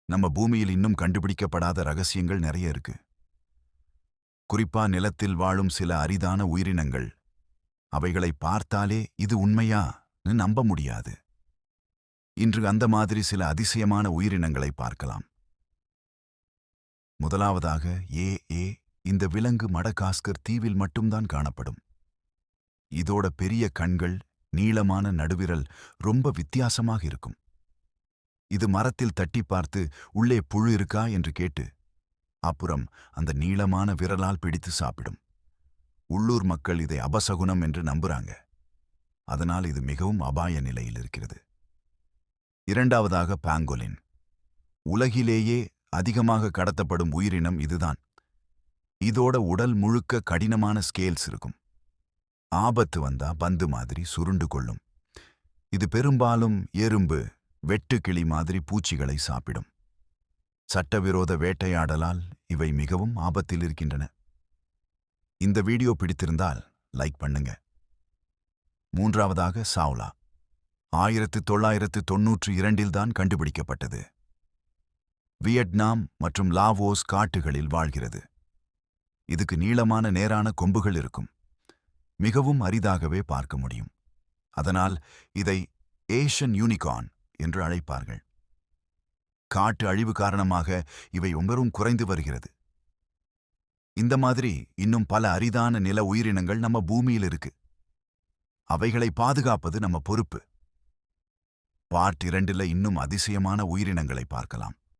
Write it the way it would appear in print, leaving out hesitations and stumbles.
நம்ம பூமியில் இன்னும் கண்டுபிடிக்கப்படாத ரகசியங்கள் நிறைய இருக்கு. குறிப்பா நிலத்தில் வாழும் சில அரிதான உயிரினங்கள். அவைகளை பார்த்தாலே இது உண்மையான்னு நம்ப முடியாது. இன்று அந்த மாதிரி சில அதிசயமான உயிரினங்களை பார்க்கலாம். முதலாவதாக ஏ ஏ இந்த விலங்கு மடகாஸ்கர் தீவில் மட்டும்தான் காணப்படும். இதோட பெரிய கண்கள், நீளமான நடுவிரல் ரொம்ப வித்தியாசமாக இருக்கும். இது மரத்தில் தட்டி பார்த்து உள்ளே புழு இருக்கா என்று கேட்டு அப்புறம் அந்த நீளமான விரலால் பிடித்து சாப்பிடும். உள்ளூர் மக்கள் இதை அபசகுனம் என்று நம்புறாங்க. அதனால் இது மிகவும் அபாய நிலையில் இருக்கிறது. இரண்டாவதாக பாங்கோலின். உலகிலேயே அதிகமாக கடத்தப்படும் உயிரினம் இதுதான். இதோட உடல் முழுக்க கடினமான ஸ்கேல்ஸ் இருக்கும். ஆபத்து வந்தா பந்து மாதிரி சுருண்டு கொள்ளும். இது பெரும்பாலும் எறும்பு, வெட்டுக்கிளி மாதிரி பூச்சிகளை சாப்பிடும். சட்டவிரோத வேட்டையாடலால் இவை மிகவும் ஆபத்தில் இருக்கின்றன. இந்த வீடியோ பிடித்திருந்தால் லைக் பண்ணுங்க. மூன்றாவதாக சாவ்லா. 1992 தான் கண்டுபிடிக்கப்பட்டது. வியட்நாம் மற்றும் லாவோஸ் காட்டுகளில் வாழ்கிறது. இதுக்கு நீளமான நேரான கொம்புகள் இருக்கும். மிகவும் அரிதாகவே பார்க்க முடியும். அதனால் இதை ஏஷியன் யூனிகார்ன் என்று அழைப்பார்கள். காட்டு அழிவு காரணமாக இவை ரொம்பவும் குறைந்து வருகிறது. இந்த மாதிரி இன்னும் பல அரிதான நில உயிரினங்கள் நம்ம பூமியில் இருக்கு. அவைகளை பாதுகாப்பது நம்ம பொறுப்பு. பார்ட் 2ல் இன்னும் அதிசயமான உயிரினங்களை பார்க்கலாம்.